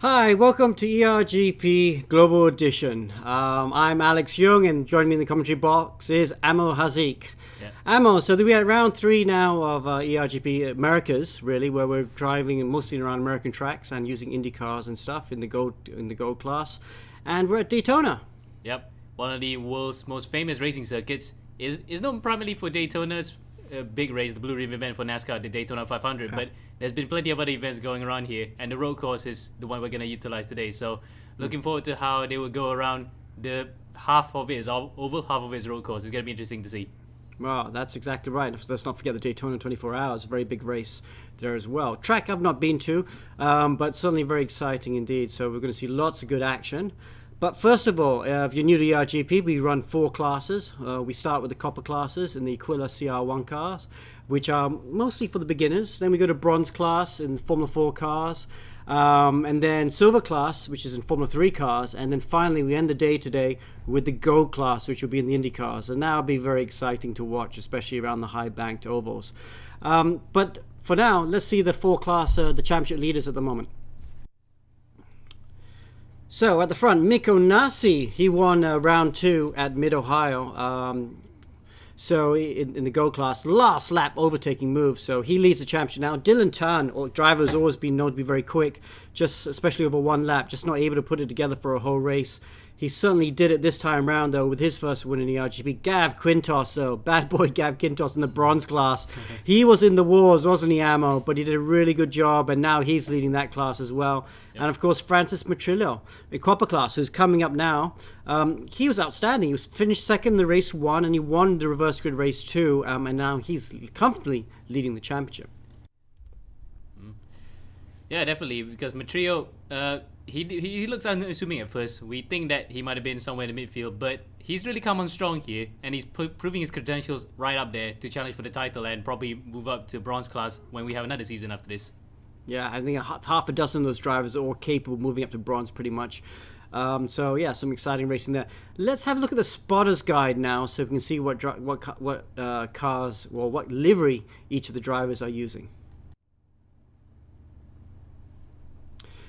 Hi, welcome to ERGP Global Edition. I'm Alex Young, and joining me in the commentary box is Amo Hazik. Yeah. Amo, so we're at round 3 now of ERGP Americas, really, where we're driving mostly around American tracks and using Indy cars and stuff in the gold class, and we're at Daytona. Yep, one of the world's most famous racing circuits is known primarily for Daytona's big race, the Blue Ribbon event for NASCAR, the Daytona 500. Yeah. But there's been plenty of other events going around here, and the road course is the one we're going to utilize today. So looking forward to how they will go around the half of it, over half of his road course. It's going to be interesting to see. Well, that's exactly right. Let's not forget the Daytona 24 Hours, a very big race there as well. Track I've not been to, but certainly very exciting indeed. So we're going to see lots of good action. But first of all, if you're new to ERGP, we run 4 classes. We start with the copper classes in the Aquila CR1 cars, which are mostly for the beginners. Then we go to bronze class in Formula 4 cars, and then silver class, which is in Formula 3 cars, and then finally we end the day today with the gold class, which will be in the Indy cars, and that'll be very exciting to watch, especially around the high banked ovals. But for now, let's see the 4 class, the championship leaders at the moment. So at the front, Mikko Nasi, he won round 2 at Mid-Ohio. So in the gold class, last lap overtaking move. So he leads the championship now. Dylan Tan, driver who's always been known to be very quick, just especially over one lap, just not able to put it together for a whole race. He certainly did it this time round, though, with his first win in the RGP. Gav Quintos, though, bad boy Gav Quintos in the bronze class. He was in the wars, wasn't he, Amo? But he did a really good job, and now he's leading that class as well. Yep. And, of course, Francis Matrillo, a copper class, who's coming up now. He was outstanding. He was finished second in the race 1, and he won the reverse grid race 2, and now he's comfortably leading the championship. Yeah, definitely, because Matrillo, he looks unassuming at first. We think that he might have been somewhere in the midfield, but he's really come on strong here, and he's proving his credentials right up there to challenge for the title and probably move up to bronze class when we have another season after this. Yeah, I think half a dozen of those drivers are all capable of moving up to bronze pretty much. So yeah, some exciting racing there. Let's have a look at the spotters guide now, so we can see what cars or what livery each of the drivers are using.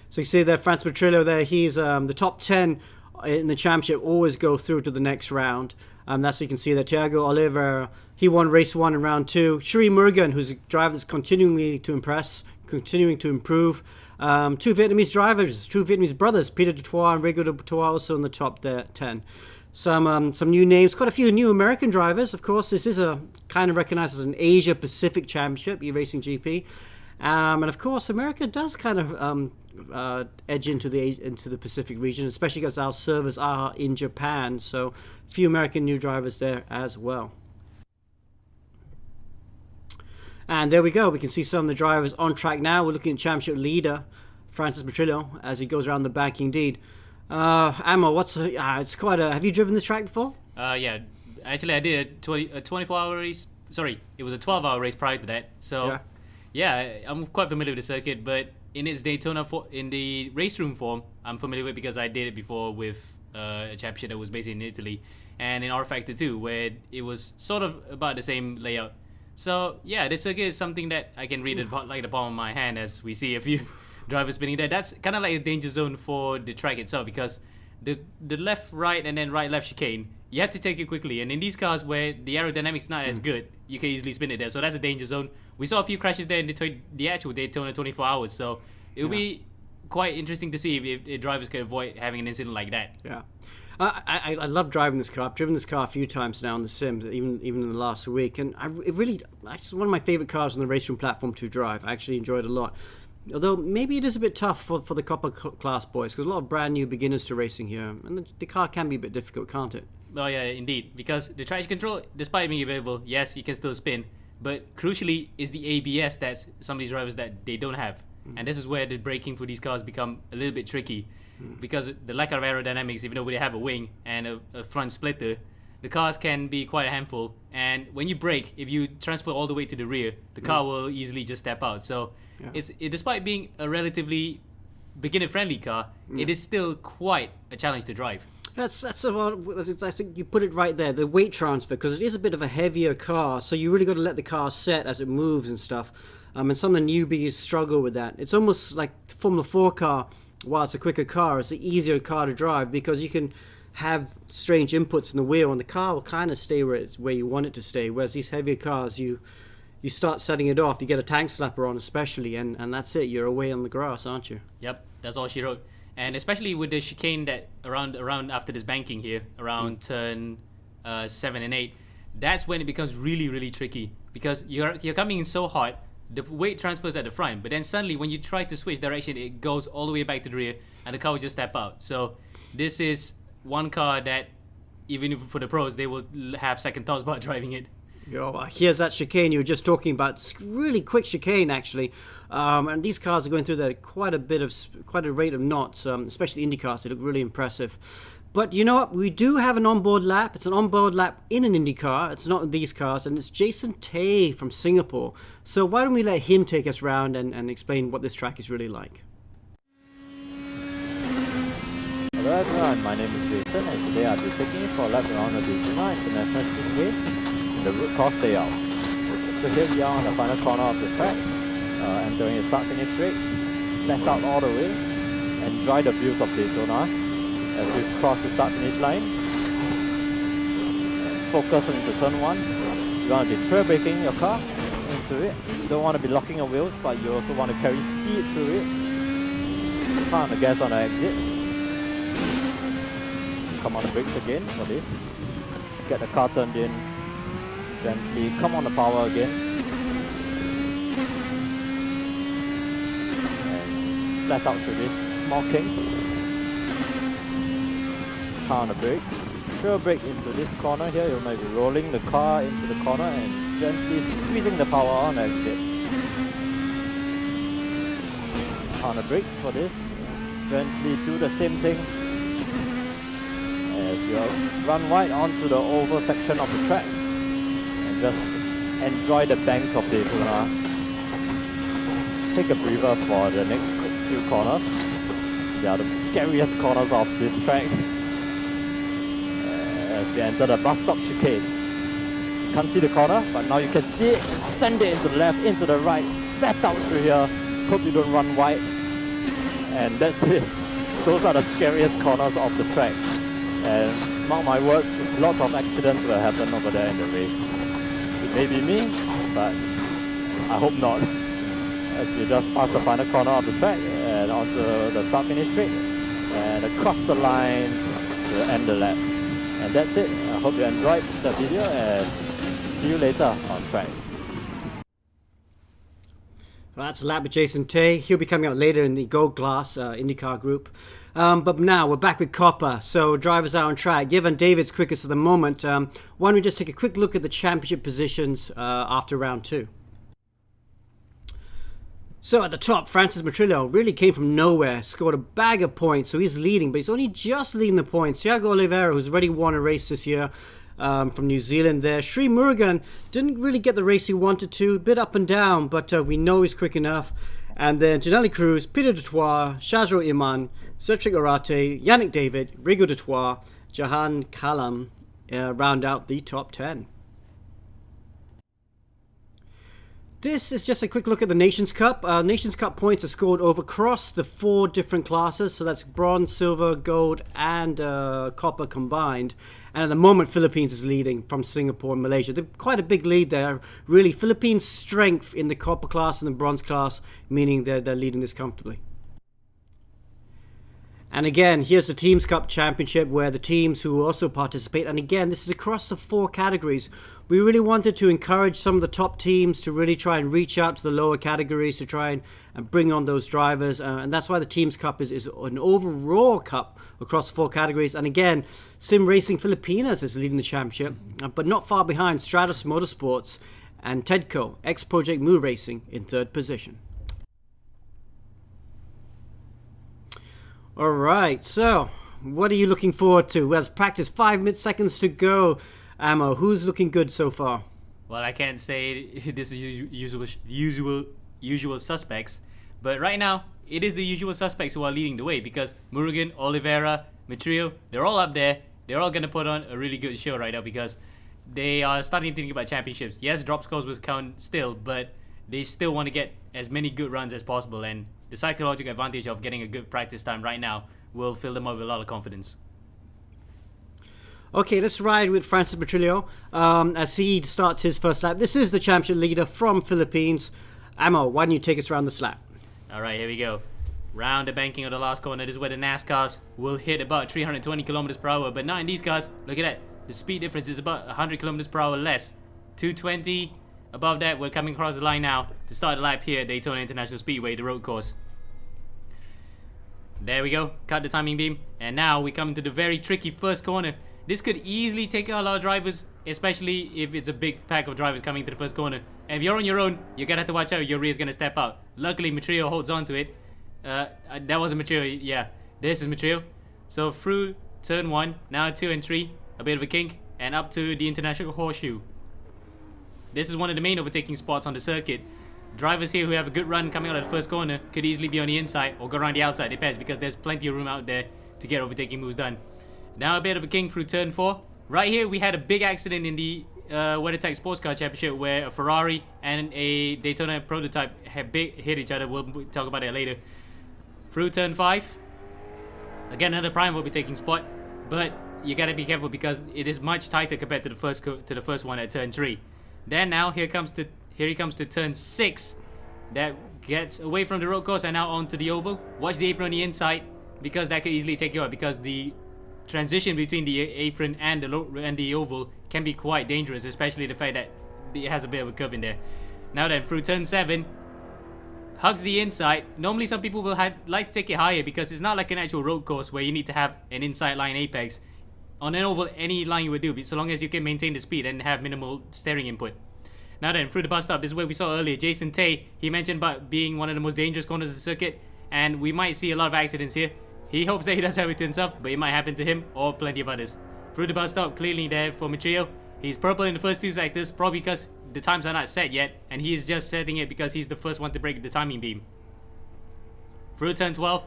So you see there, Francis Matrillo there, he's the top 10 in the championship always go through to the next round. That's what you can see there. Thiago Oliveira, he won race 1 and round 2. Sri Murugan, who's a driver that's continuing to impress, continuing to improve. 2 Vietnamese drivers, 2 Vietnamese brothers, Peter Dutoit and Rigo Dutoit, also in the top 10. Some new names, quite a few new American drivers. Of course, this is a kind of recognized as an Asia Pacific Championship, eRacing GP. And of course, America does kind of edge into the Pacific region, especially because our servers are in Japan. So, a few American new drivers there as well. And there we go. We can see some of the drivers on track now. We're looking at championship leader Francis Matrillo as he goes around the back. Indeed, Amo, it's quite a. Have you driven this track before? Yeah, actually, I did a 24-hour race. Sorry, it was a 12-hour race prior to that. So. Yeah, I'm quite familiar with the circuit, but in its Daytona, in the race room form, I'm familiar with because I did it before with a championship that was based in Italy, and in R Factor 2, where it was sort of about the same layout. So yeah, this circuit is something that I can read like the palm of my hand as we see a few drivers spinning there. That's kind of like a danger zone for the track itself because the left, right, and then right, left chicane, you have to take it quickly. And in these cars where the aerodynamics not as good, you can easily spin it there. So that's a danger zone. We saw a few crashes there in the actual Daytona 24 hours. So it'll be quite interesting to see if drivers can avoid having an incident like that. Yeah. I love driving this car. I've driven this car a few times now on the Sims, even in the last week. And it's one of my favorite cars on the racing platform to drive. I actually enjoy it a lot. Although maybe it is a bit tough for the copper class boys because a lot of brand new beginners to racing here. And the car can be a bit difficult, can't it? Oh yeah, indeed. Because the traction control, despite being available, yes, you can still spin. But crucially is the ABS that some of these drivers that they don't have. And this is where the braking for these cars become a little bit tricky. Because the lack of aerodynamics, even though they have a wing and a front splitter, the cars can be quite a handful. And when you brake, if you transfer all the way to the rear, the car will easily just step out. So despite being a relatively beginner-friendly car, it is still quite a challenge to drive. I think you put it right there, the weight transfer, because it is a bit of a heavier car, so you really got to let the car set as it moves and stuff. And some of the newbies struggle with that. It's almost like the Formula 4 car while it's a quicker car, it's an easier car to drive because you can have strange inputs in the wheel, and the car will kind of stay where you want it to stay. Whereas these heavier cars, you start setting it off, you get a tank slapper on especially, and that's it. You're away on the grass, aren't you? Yep, that's all she wrote. And especially with the chicane that around after this banking here, around turn 7 and 8, that's when it becomes really, really tricky because you're coming in so hot, the weight transfers at the front, but then suddenly when you try to switch direction, it goes all the way back to the rear, and the car will just step out. So this is one car that, even for the pros, they will have second thoughts about driving it. Here's that chicane you were just talking about. It's really quick chicane, actually. And these cars are going through that at quite a rate of knots, especially Indy cars. They look really impressive. But you know what? We do have an onboard lap. It's an onboard lap in an Indy car. It's not in these cars. And it's Jason Tay from Singapore. So why don't we let him take us around and explain what this track is really like. Hello everyone, my name is Jason, and today I'll be taking you for a lap around the Daytona International Speedway in the route course layout. So here we are on the final corner of the track, entering the start-finish straight, left out all the way, enjoy the views of Daytona as we cross the start-finish line. Focus into turn 1. You want to be trail braking your car into it. You don't want to be locking your wheels, but you also want to carry speed through it. Pound the gas on the exit. Come on the brakes again for this. Get the car turned in. Gently come on the power again. And flat out through this small kink. Car on the brakes. Trail brake into this corner here. You might be rolling the car into the corner and gently squeezing the power on the exit. On the brakes for this. Gently do the same thing as you run wide onto the oval section of the track and just enjoy the banks of Daytona. Take a breather for the next few corners. They are the scariest corners of this track. As we enter the bus stop chicane. You can't see the corner, but now you can see it. Send it into the left, into the right, flat out through here. Hope you don't run wide. And that's it. Those are the scariest corners of the track. And mark my words, lots of accidents will happen over there in the race. It may be me, but I hope not. As we just pass the final corner of the track and onto the start-finish straight and across the line to end the lap. And that's it. I hope you enjoyed the video and see you later on track. Well, that's a lap with Jason Tay. He'll be coming out later in the Gold Class IndyCar group. But now we're back with Copper. So drivers out on track. Given David's quickest at the moment, why don't we just take a quick look at the championship positions after round 2. So at the top, Francis Matrillo really came from nowhere, scored a bag of points, so he's leading, but he's only just leading the points. Thiago Oliveira, who's already won a race this year, from New Zealand there. Sri Murugan didn't really get the race he wanted to, a bit up and down, but we know he's quick enough. And then Juneli Cruz, Peter Dutoit, Shazro Iman, Zetrick Orate, Yannick David, Rigo Dutoit, Jahan Kalam round out the top 10. This is just a quick look at the Nations Cup. Nations Cup points are scored over across the 4 different classes. So that's bronze, silver, gold, and copper combined. And at the moment, Philippines is leading from Singapore and Malaysia. They're quite a big lead there. Really, Philippines' strength in the copper class and the bronze class, meaning they're leading this comfortably. And again, here's the Teams Cup Championship where the teams who also participate, and again, this is across the 4 categories. We really wanted to encourage some of the top teams to really try and reach out to the lower categories to try and bring on those drivers. And that's why the Teams Cup is an overall cup across 4 categories. And again, Sim Racing Filipinas is leading the championship, but not far behind Stratus Motorsports and Tedco, ex-Project Moo Racing in 3rd position. Alright, so what are you looking forward to? Well, practice 5 seconds to go. Ammo, who's looking good so far? Well, I can't say this is usual suspects, but right now it is the usual suspects who are leading the way because Murugan, Oliveira, Matrillo, they're all up there. They're all going to put on a really good show right now because they are starting to think about championships. Yes, drop scores will count still, but they still want to get as many good runs as possible, and the psychological advantage of getting a good practice time right now will fill them up with a lot of confidence. Okay, let's ride with Francis Petrillo as he starts his first lap. This is the championship leader from Philippines. Amo, why don't you take us around this lap? All right, here we go. Round the banking of the last corner. This is where the NASCARs will hit about 320 kilometers per hour, but not in these cars. Look at that. The speed difference is about 100 kilometers per hour less. 220. Above that, we're coming across the line now to start the lap here at Daytona International Speedway, the road course. There we go. Cut the timing beam. And now we come to the very tricky first corner. This could easily take out a lot of drivers, especially if it's a big pack of drivers coming to the first corner. And if you're on your own, you're going to have to watch out. Your rear is going to step out. Luckily, Matrio holds on to it. That wasn't Matrio. Yeah, this is Matrio. So through turn 1, now 2 and 3, a bit of a kink, and up to the International Horseshoe. This is one of the main overtaking spots on the circuit. Drivers here who have a good run coming out of the first corner could easily be on the inside or go around the outside, depends, because there's plenty of room out there to get overtaking moves done. Now a bit of a kink through turn 4. Right here we had a big accident in the WeatherTech Sports Car Championship where a Ferrari and a Daytona prototype have hit each other. We'll talk about it later. Through turn 5. Again, another prime will be taking spot, but you gotta be careful because it is much tighter compared to the first one at turn 3. Then now here he comes to turn 6. That gets away from the road course and now onto the oval. Watch the apron on the inside because that could easily take you out because the transition between the apron and the oval can be quite dangerous, especially the fact that it has a bit of a curve in there. Now then, through turn 7, hugs the inside. Normally some people will like to take it higher because it's not like an actual road course where you need to have an inside line apex. On an oval, any line you would do, so long as you can maintain the speed and have minimal steering input. Now then, through the bus stop, this is where we saw earlier Jason Tay. He mentioned about being one of the most dangerous corners of the circuit, and we might see a lot of accidents here. He hopes that he doesn't have it to himself, but it might happen to him or plenty of others. Through the bus stop, clearly there for Matrio. He's purple in the first 2 sectors, probably because the times are not set yet, and he is just setting it because he's the first one to break the timing beam. Through turn 12,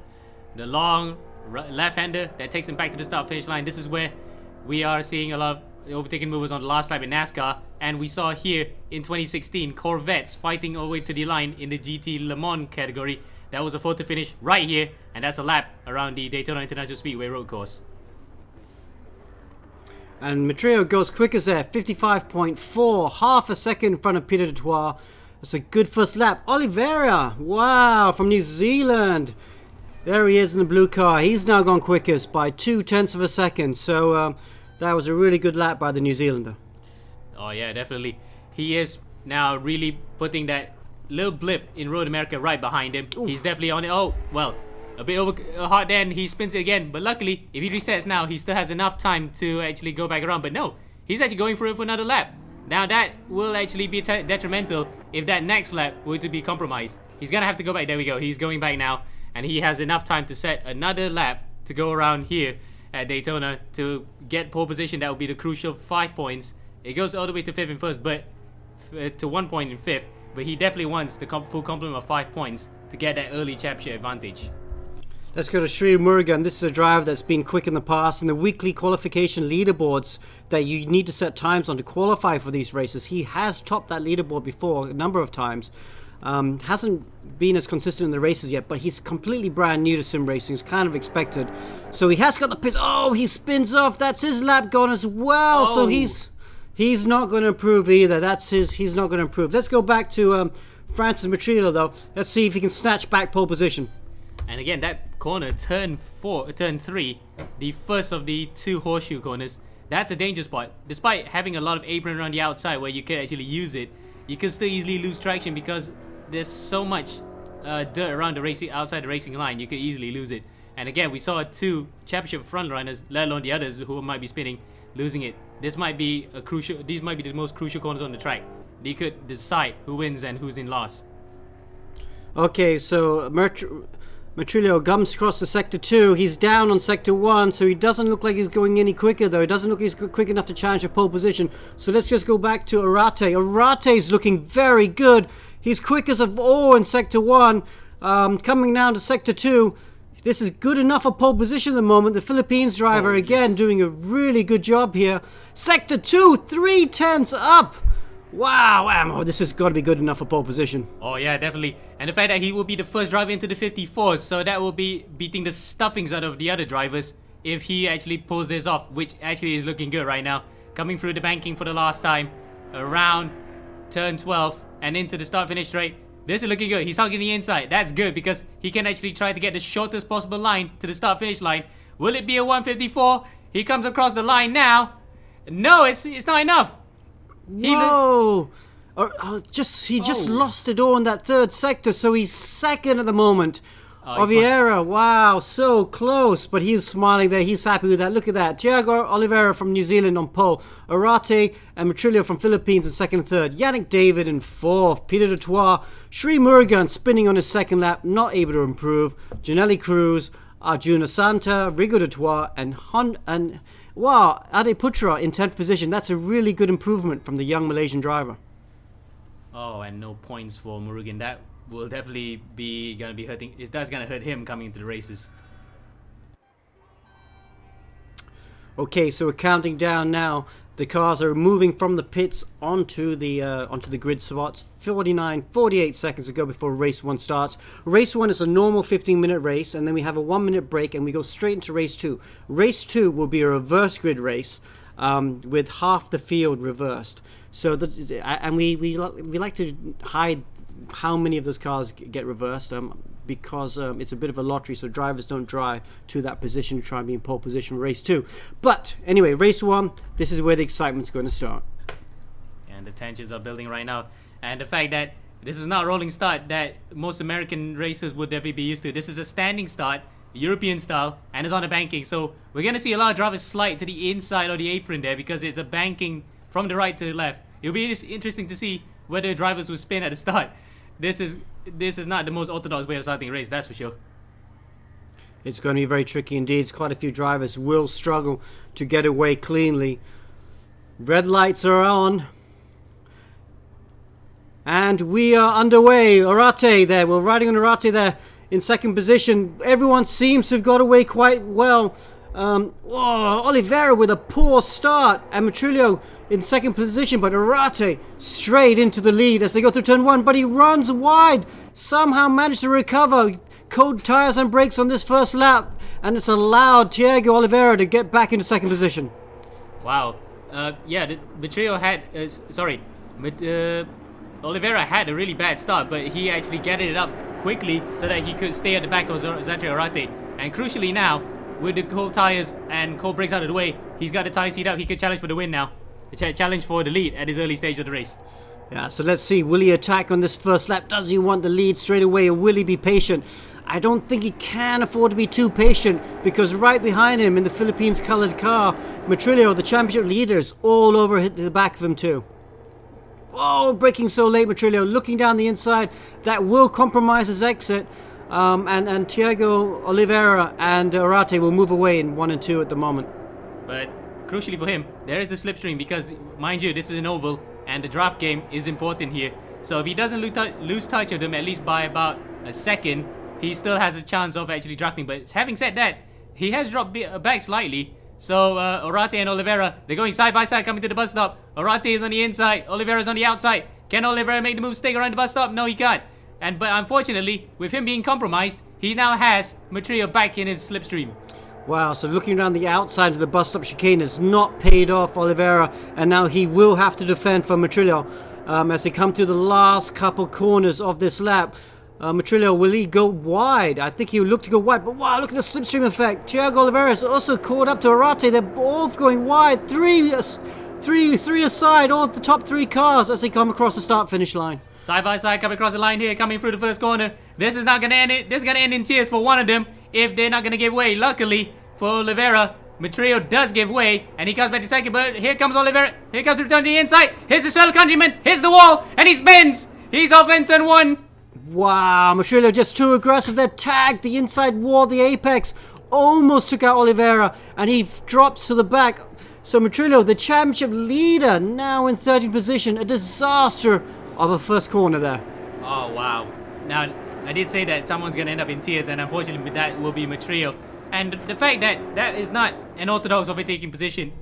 the long left-hander that takes him back to the start-finish line. This is where we are seeing a lot of overtaking movers on the last lap in NASCAR, and we saw here in 2016 Corvettes fighting all the way to the line in the GT Le Mans category. That was a photo finish right here, and that's a lap around the Daytona International Speedway road course. And Matrio goes quick as there, 55.4, half a second in front of Peter Dutoit. That's a good first lap. Oliveira, wow, from New Zealand. There he is in the blue car. He's now gone quickest by 0.2 of a second. So that was a really good lap by the New Zealander. Oh yeah, definitely. He is now really putting that little blip in Road America right behind him. Oof. He's definitely on it. Oh, well, a bit over hard then. He spins it again. But luckily, if he resets now, he still has enough time to actually go back around. But no, he's actually going for it for another lap. Now that will actually be detrimental if that next lap were to be compromised. He's going to have to go back. There we go. He's going back now. And he has enough time to set another lap to go around here at Daytona to get pole position. That will be the crucial 5 points. It goes all the way to 5th and 1st, but to 1 point in 5th. But he definitely wants the full complement of 5 points to get that early championship advantage. Let's go to Sri Murugan. This is a driver that's been quick in the past. In the weekly qualification leaderboards that you need to set times on to qualify for these races, he has topped that leaderboard before a number of times. Hasn't been as consistent in the races yet, but he's completely brand new to sim racing. It's kind of expected. So he has got the pits. Oh, he spins off. That's his lap gone as well. Oh. So he's not going to improve either. He's not going to improve. Let's go back to Francis Matrillo though. Let's see if he can snatch back pole position. And again, that corner, turn 3, the first of the 2 horseshoe corners, that's a danger spot. Despite having a lot of apron around the outside where you could actually use it, you can still easily lose traction because there's so much dirt around the racing, outside the racing line. You could easily lose it. And again, we saw 2 championship front runners, let alone the others who might be spinning, losing it. These might be the most crucial corners on the track. They could decide who wins and who's in loss. Okay, so Matrillo comes across to Sector 2. He's down on Sector 1, so he doesn't look like he's going any quicker, though. He doesn't look like he's quick enough to challenge a pole position. So let's just go back to Orate. Orate's looking very good. He's quick as of ore in Sector 1. Coming down to Sector 2. This is good enough for pole position at the moment. The Philippines driver, again, doing a really good job here. Sector 2, 0.3 up. Wow, this has got to be good enough for pole position. Oh yeah, definitely. And the fact that he will be the first driver into the 54, so that will be beating the stuffings out of the other drivers if he actually pulls this off, which actually is looking good right now. Coming through the banking for the last time, around turn 12 and into the start-finish straight. This is looking good. He's hugging the inside. That's good because he can actually try to get the shortest possible line to the start-finish line. Will it be a 154? He comes across the line now. No, it's not enough. Whoa! He just lost it all in that third sector, so he's second at the moment. Oliveira, wow, so close, but he's smiling there. He's happy with that. Look at that. Thiago Oliveira from New Zealand on pole. Orate and Matrillo from Philippines in second and third. Yannick David in fourth. Peter Dutoit. Sri Murugan spinning on his second lap, not able to improve. Juneli Cruz, Arjuna Santa, Rigo Dutoit, and wow, Ade Putra in 10th position. That's a really good improvement from the young Malaysian driver. Oh, and no points for Murugan. That will definitely be gonna be hurting. That's gonna hurt him coming into the races. Okay, so we're counting down now. The cars are moving from the pits onto the grid spots. 48 seconds to go before race 1 starts. Race 1 is a normal 15-minute race, and then we have a 1-minute break, and we go straight into race 2. Race 2 will be a reverse grid race with half the field reversed. So we like to hide how many of those cars get reversed because it's a bit of a lottery, so drivers don't drive to that position to try and be in pole position for race 2. But anyway, race 1, this is where the excitement's going to start. And the tensions are building right now. And the fact that this is not a rolling start that most American racers would definitely be used to. This is a standing start, European style, and it's on the banking. So we're going to see a lot of drivers slide to the inside of the apron there because it's a banking from the right to the left. It'll be interesting to see whether drivers will spin at the start. This is not the most orthodox way of starting a race, that's for sure. It's going to be very tricky indeed. Quite a few drivers will struggle to get away cleanly. Red lights are on. And we are underway. Orate there. We're riding on Orate there in second position. Everyone seems to have got away quite well. Oliveira with a poor start. And Matrillo in second position, but Orate straight into the lead as they go through turn 1, but he runs wide. Somehow managed to recover. Cold tires and brakes on this first lap, and it's allowed Thiago Oliveira to get back into second position. Wow. Oliveira had a really bad start, but he actually gathered it up quickly so that he could stay at the back of Zetrick Orate. And crucially now, with the cold tires and cold brakes out of the way, he's got the tires heat up. He could challenge for the win now. Challenge for the lead at this early stage of the race. Yeah, so let's see. Will he attack on this first lap? Does he want the lead straight away, or will he be patient? I don't think he can afford to be too patient, because right behind him in the Philippines coloured car, Matrillo, the championship leader, is all over the back of him too. Oh, braking so late, Matrillo, looking down the inside. That will compromise his exit. And Thiago Oliveira and Orate will move away in 1 and 2 at the moment. But crucially for him, there is the slipstream because, mind you, this is an oval and the draft game is important here. So if he doesn't lose touch of them at least by about a second, he still has a chance of actually drafting. But having said that, he has dropped back slightly. So Orate and Oliveira, they're going side by side coming to the bus stop. Orate is on the inside, Oliveira is on the outside. Can Oliveira make the move, stay around the bus stop? No, he can't. But unfortunately, with him being compromised, he now has Matrillo back in his slipstream. Wow, so looking around the outside of the bus stop chicane has not paid off Oliveira, and now he will have to defend for Matrillo as they come to the last couple corners of this lap. Matrillo, will he go wide? I think he will look to go wide, but wow, look at the slipstream effect. Thiago Oliveira is also caught up to Orate. They're both going wide. Three aside, all the top 3 cars as they come across the start-finish line. Side by side, coming across the line here, coming through the first corner. This is not going to end it. This is going to end in tears for one of them if they're not going to give way. Luckily for Oliveira, Matrillo does give way, and he comes back to second, but here comes Oliveira. Here comes the return to the inside. Here's his fellow countryman. Here's the wall, and he spins. He's off in turn 1. Wow, Matrillo just too aggressive. They're tagged. The inside wall, the apex, almost took out Oliveira, and he drops to the back. So Matrillo, the championship leader, now in 13th position. A disaster of a first corner there. Oh, wow. Now, I did say that someone's going to end up in tears, and unfortunately that will be Matrillo. And the fact that that is not an orthodox overtaking position,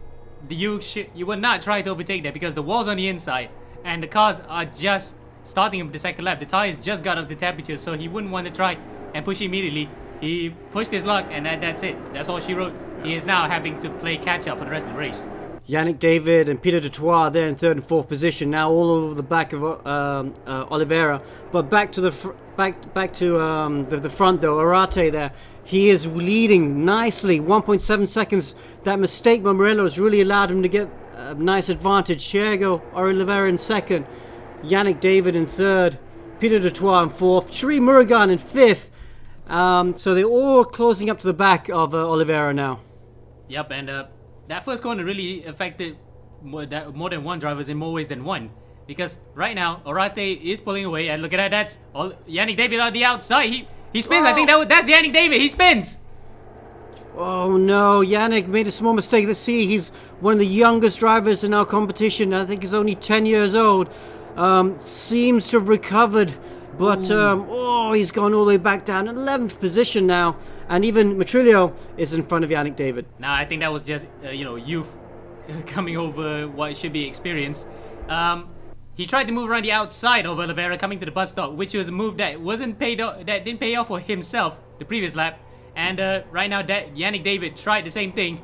you would not try to overtake that because the wall's on the inside. and the cars are just starting up the second lap. The tires just got up the temperature, so he wouldn't want to try and push immediately. He pushed his luck, and that's it. That's all she wrote. He is now having to play catch up for the rest of the race. Yannick David and Peter Dutoit there in third and fourth position, now all over the back of Oliveira. But back to the front though, Orate there, he is leading nicely, 1.7 seconds. That mistake by Morello has really allowed him to get a nice advantage. Thiago Oliveira in second, Yannick David in third, Peter Dutoit in fourth, Sri Murugan in fifth. So they're all closing up to the back of Oliveira now. Yep, and that first corner really affected more than one drivers in more ways than one. Because right now, Orate is pulling away, and look at that, that's Yannick David on the outside. He spins. Oh. I think that's Yannick David. He spins. Oh no, Yannick made a small mistake. Let's see, he's one of the youngest drivers in our competition. I think he's only 10 years old. Seems to have recovered, but he's gone all the way back down, 11th position now. And even Matrillo is in front of Yannick David. Nah, I think that was just youth coming over what should be experience. He tried to move around the outside of Oliveira coming to the bus stop, which was a move that didn't pay off for himself the previous lap. And right now, Yannick David tried the same thing.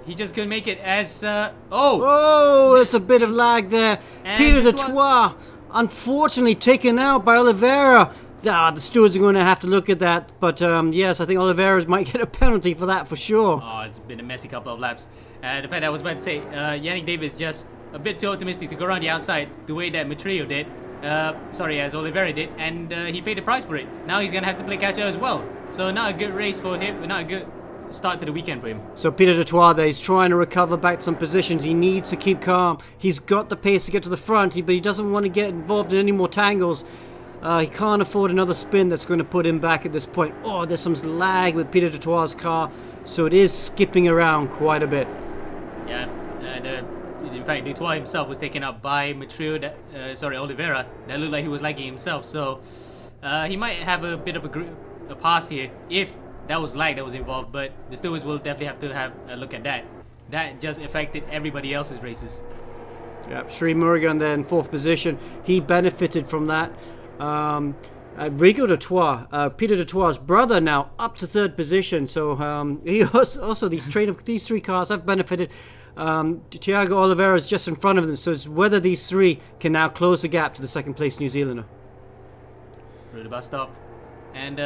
He just couldn't make it as... Oh, there's a bit of lag there. And Peter Dutoit, unfortunately taken out by Oliveira. The stewards are going to have to look at that. But yes, I think Oliveira might get a penalty for that for sure. Oh, it's been a messy couple of laps. The fact I was about to say, Yannick David is just a bit too optimistic to go around the outside the way that Matrillo did. As Oliveira did, and he paid the price for it. Now he's going to have to play catch up as well. So not a good race for him, not a good start to the weekend for him. So Peter Dutoit there, he's trying to recover back some positions. He needs to keep calm. He's got the pace to get to the front, but he doesn't want to get involved in any more tangles. He can't afford another spin that's going to put him back at this point. Oh, there's some lag with Peter Dutoit's car, so it is skipping around quite a bit. Yeah, and in fact, Dutoit himself was taken out by Oliveira. That looked like he was lagging himself, so he might have a bit of a pass here if that was lag that was involved, but the stewards will definitely have to have a look at that. That just affected everybody else's races. Yeah, Sri Murugan there in fourth position. He benefited from that. Rigo Dutoit, Peter Dutoit's brother, now up to third position. So he also these three cars have benefited. Thiago Oliveira is just in front of them, so it's whether these three can now close the gap to the second place New Zealander. Through the bus stop, and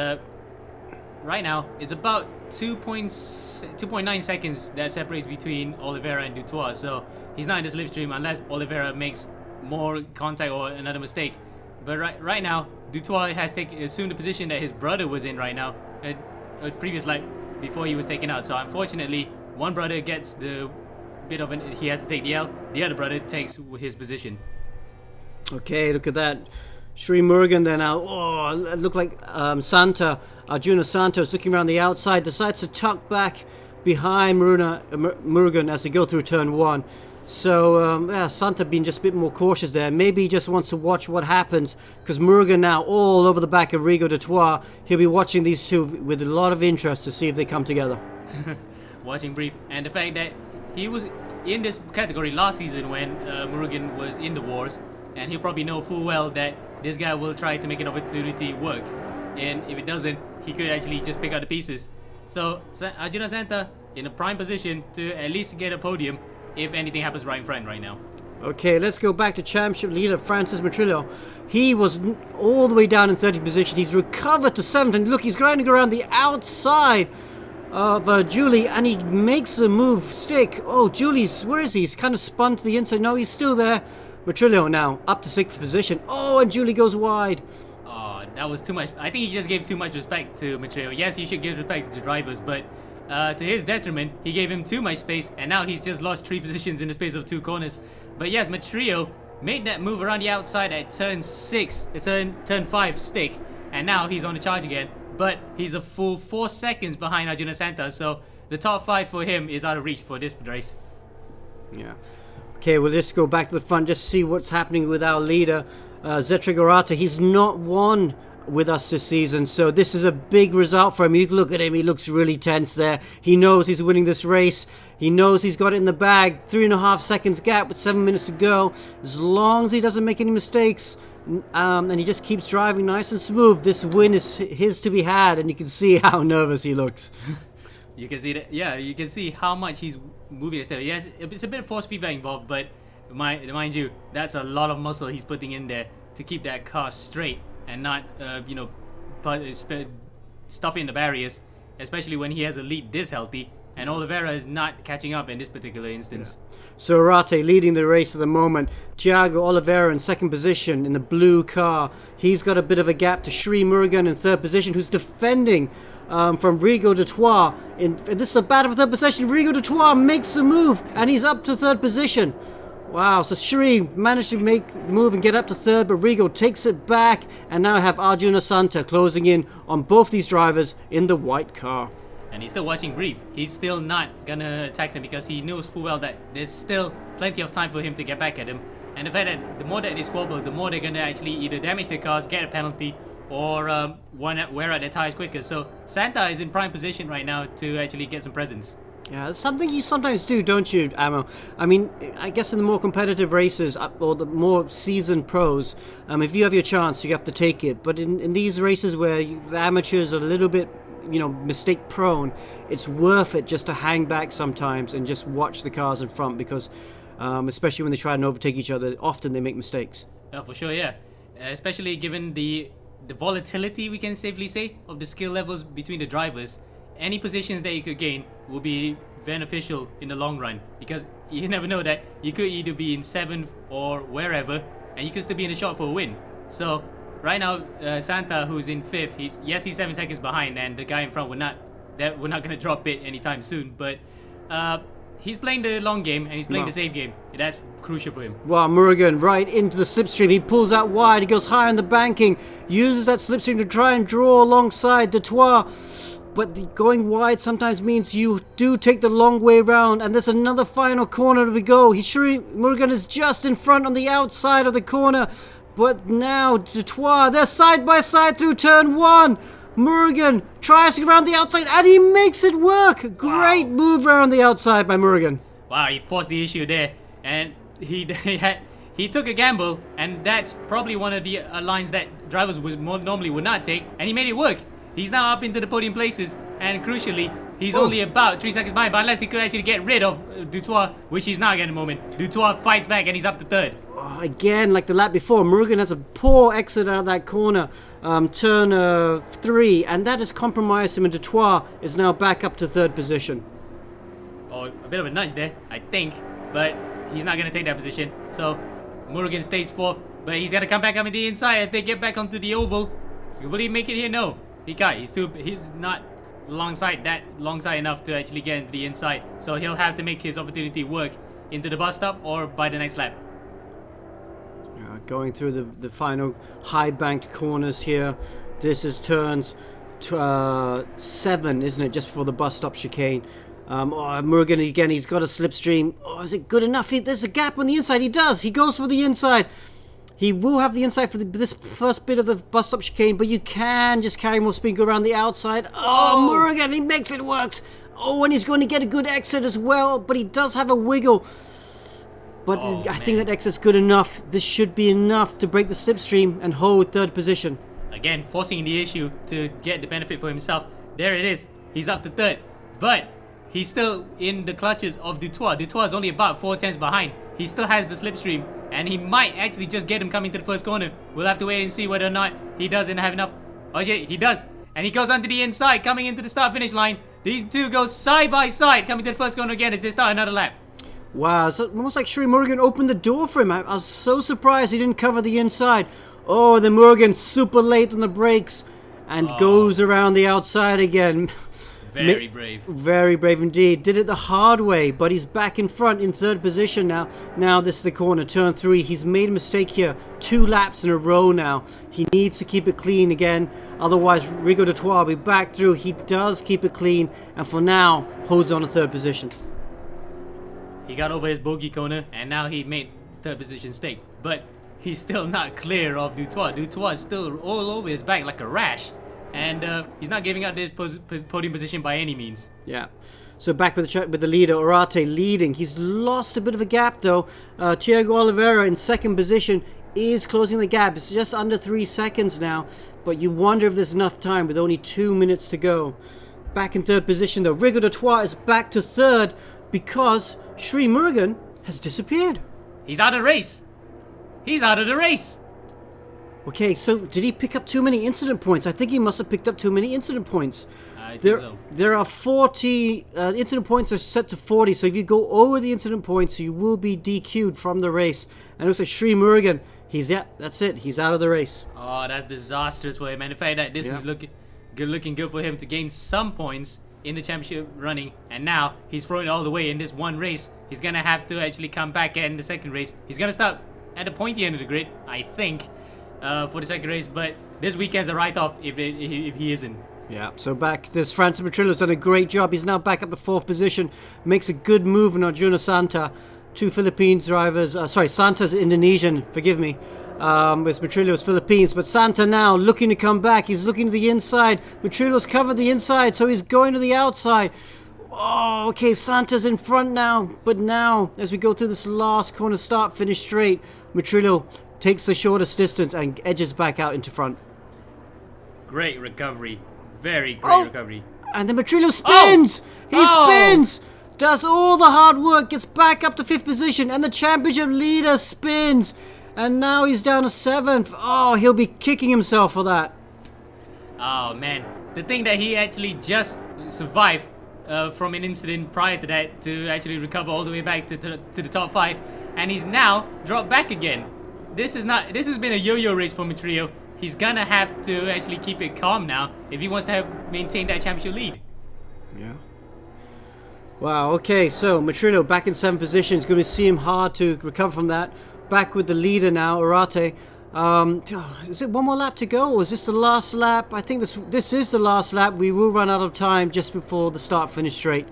right now it's about 2.9 seconds that separates between Oliveira and Dutoit. So he's not in the slipstream unless Oliveira makes more contact or another mistake. But right now, Dutoit has assumed the position that his brother was in right now, a previous lap before he was taken out. So unfortunately, one brother gets the bit of he has to take the L. The other brother takes his position. Okay, look at that. Sri Murugan there now. Oh, it looked like Arjuna Santos looking around the outside, decides to tuck back behind Murugan as they go through turn one. So Santa being just a bit more cautious there. Maybe he just wants to watch what happens, because Murugan now all over the back of Rigo Dutoit. He'll be watching these two with a lot of interest to see if they come together. Watching brief, and the fact that he was in this category last season when Murugan was in the wars, and he'll probably know full well that this guy will try to make an opportunity work, and if it doesn't, he could actually just pick out the pieces. So Arjuna Santa in a prime position to at least get a podium if anything happens right in front right now. Okay, let's go back to championship leader Francis Matrillo. He was all the way down in 30th position. He's recovered to 7th, and look, he's grinding around the outside of Julie, and he makes a move stick. Oh, Julie's, where is he? He's kind of spun to the inside. No, he's still there. Matrillo now up to 6th position. Oh, and Julie goes wide. Oh, that was too much. I think he just gave too much respect to Matrillo. Yes, you should give respect to the drivers, but to his detriment, he gave him too much space, and now he's just lost 3 positions in the space of 2 corners. But yes, Matrillo made that move around the outside at turn 6, turn 5 stick, and now he's on the charge again. But he's a full 4 seconds behind Arjuna Santa, so the top 5 for him is out of reach for this race. Yeah. Okay, we'll just go back to the front, just see what's happening with our leader, Zetrick Orate. He's not won with us this season. So this is a big result for him. You look at him, he looks really tense there. He knows he's winning this race. He knows he's got it in the bag. 3.5 seconds gap with 7 minutes to go. As long as he doesn't make any mistakes, and he just keeps driving nice and smooth, this win is his to be had, and you can see how nervous he looks. You can see that, yeah, you can see how much he's moving himself. Yes, it's a bit of force feedback involved, but mind you, that's a lot of muscle he's putting in there to keep that car straight and not, stuff in the barriers, especially when he has a lead this healthy. And Oliveira is not catching up in this particular instance. Yeah. So Orate leading the race at the moment. Thiago Oliveira in second position in the blue car. He's got a bit of a gap to Sri Murugan in third position, who's defending from Rigo de Trois. This is a battle for third position. Rigo de Trois makes a move, and he's up to third position. Wow, so Sri managed to make the move and get up to third, but Rigo takes it back, and now have Arjuna Santa closing in on both these drivers in the white car. And he's still watching brief. He's still not gonna attack them because he knows full well that there's still plenty of time for him to get back at him. And the fact that the more that they squabble, the more they're gonna actually either damage their cars, get a penalty, or wear out their tires quicker. So Santa is in prime position right now to actually get some presents. Yeah, it's something you sometimes do, don't you, Amo? I mean, I guess in the more competitive races, or the more seasoned pros, if you have your chance, you have to take it. But in these races where the amateurs are a little bit, mistake prone, it's worth it just to hang back sometimes and just watch the cars in front, because especially when they try and overtake each other, often they make mistakes. Yeah, for sure, yeah. Especially given the volatility, we can safely say, of the skill levels between the drivers. Any positions that you could gain will be beneficial in the long run, because you never know that you could either be in 7th or wherever, and you could still be in the shot for a win. So right now, Santa, who's in 5th, he's 7 seconds behind, and the guy in front we're not gonna drop it anytime soon. But he's playing the long game, and he's playing the safe game. That's crucial for him. Wow, Murugan right into the slipstream. He pulls out wide. He goes high on the banking, uses that slipstream to try and draw alongside de Trois. But going wide sometimes means you do take the long way around, and there's another final corner to go. Murugan is just in front on the outside of the corner, but now de Trois, they're side by side through turn 1. Murugan tries to go around the outside, and he makes it work. Great move around the outside by Murugan. Wow, he forced the issue there, and he took a gamble, and that's probably one of the lines that drivers normally would not take, and he made it work. He's now up into the podium places, and crucially, he's only about 3 seconds behind, but unless he could actually get rid of de Trois, which he's not getting at the moment. De Trois fights back, and he's up to 3rd. Oh, again, like the lap before, Murugan has a poor exit out of that corner, turn 3, and that has compromised him, and de Trois is now back up to 3rd position. Oh, a bit of a nudge there, I think, but he's not going to take that position. So Murugan stays 4th, but he's got to come back up in the inside as they get back onto the oval. Will he make it here? No. He can't. He's not long side enough to actually get into the inside. So he'll have to make his opportunity work into the bus stop or by the next lap. Going through the final high banked corners here. This is turns 7, isn't it? Just before the bus stop chicane. Murugan again, he's got a slipstream. Oh, is it good enough? There's a gap on the inside. He does. He goes for the inside. He will have the inside for this first bit of the bus stop chicane, but you can just carry more speed, go around the outside. Oh, Murugan, he makes it work. Oh, and he's going to get a good exit as well, but he does have a wiggle. But I think that exit's good enough. This should be enough to break the slipstream and hold 3rd position. Again, forcing the issue to get the benefit for himself. There it is. He's up to 3rd. But he's still in the clutches of de Trois. De Trois is only about 4 tenths behind. He still has the slipstream, and he might actually just get him coming to the first corner. We'll have to wait and see whether or not he doesn't have enough. Oh yeah, he does. And he goes onto the inside, coming into the start-finish line. These two go side by side, coming to the first corner again as they start another lap. Wow, it's almost like Sri Murugan opened the door for him. I was so surprised he didn't cover the inside. Oh, then Murugan super late on the brakes and goes around the outside again. Very brave. Very brave indeed. Did it the hard way, but he's back in front in 3rd position now. Now this is the corner, turn 3. He's made a mistake here. 2 laps in a row now. He needs to keep it clean again. Otherwise, Rigo de Trois will be back through. He does keep it clean, and for now, holds on to 3rd position. He got over his bogey corner, and now he made 3rd position stake. But he's still not clear of Dutoit. Dutoit is still all over his back like a rash. And he's not giving up this podium position by any means. Yeah. So back with the leader, Orate leading. He's lost a bit of a gap though. Thiago Oliveira in second position is closing the gap. It's just under 3 seconds now. But you wonder if there's enough time with only 2 minutes to go. Back in third position though. Rigo Dutoit is back to third because Sri Murugan has disappeared. He's out of the race. He's out of the race. Okay, so did he pick up too many incident points? I think he must have picked up too many incident points. I think so. There are 40 incident points are set to 40, so if you go over the incident points, you will be DQ'd from the race. And it looks like Sri Murugan, that's it. He's out of the race. Oh, that's disastrous for him. And the fact that this is looking good for him to gain some points in the championship running, and now he's throwing it all the way in this one race. He's gonna have to actually come back in the second race. He's gonna start at the pointy end of the grid, I think. For the second race, but this weekend's a write-off if he isn't. Yeah, so back, this Francis Petrillo's done a great job. He's now back up to fourth position, makes a good move on Arjuna Santa. Two Philippines drivers, Santa's Indonesian, forgive me, with Petrillo's Philippines, but Santa now looking to come back. He's looking to the inside. Petrillo's covered the inside, so he's going to the outside. Oh, okay, Santa's in front now, but now, as we go through this last corner, start, finish straight, Petrillo takes the shortest distance and edges back out into front. Great recovery. Very great recovery. And then Petrillo spins! He spins! Does all the hard work, gets back up to fifth position, and the championship leader spins! And now he's down to seventh. Oh, he'll be kicking himself for that. Oh, man. The thing that he actually just survived from an incident prior to that to actually recover all the way back to the top 5. And he's now dropped back again. This has been a yo-yo race for Petrillo. He's gonna have to actually keep it calm now if he wants to maintain that championship lead. Yeah. Wow, okay, so Petrillo back in 7th position. It's going to see him hard to recover from that. Back with the leader now, Orate. Is it one more lap to go, or is this the last lap? I think this is the last lap. We will run out of time just before the start-finish straight.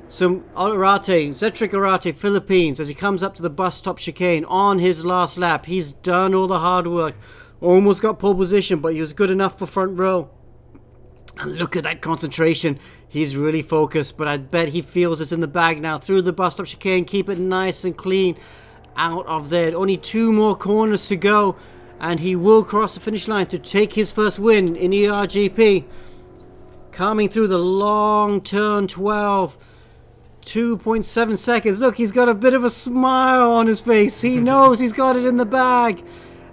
So Orate, Zetrick Orate, Philippines, as he comes up to the bus stop chicane on his last lap. He's done all the hard work. Almost got pole position, but he was good enough for front row. And look at that concentration. He's really focused, but I bet he feels it's in the bag now. Through the bus stop chicane, keep it nice and clean. Out of there. Only 2 more corners to go, and he will cross the finish line to take his first win in ERGP. Coming through the long turn 12. 2.7 seconds. Look, he's got a bit of a smile on his face. He knows he's got it in the bag.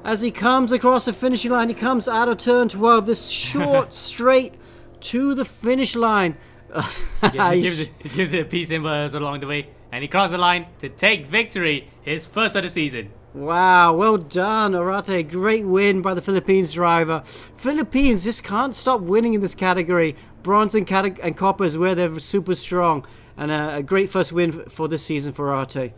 As he comes across the finishing line, he comes out of turn 12. This short straight to the finish line. He gives it a peace symbol along the way. And he crosses the line to take victory. His first of the season. Wow, well done, Orate. Great win by the Philippines driver. Philippines just can't stop winning in this category. Bronze and copper is where they're super strong. And a great first win for this season for Orate.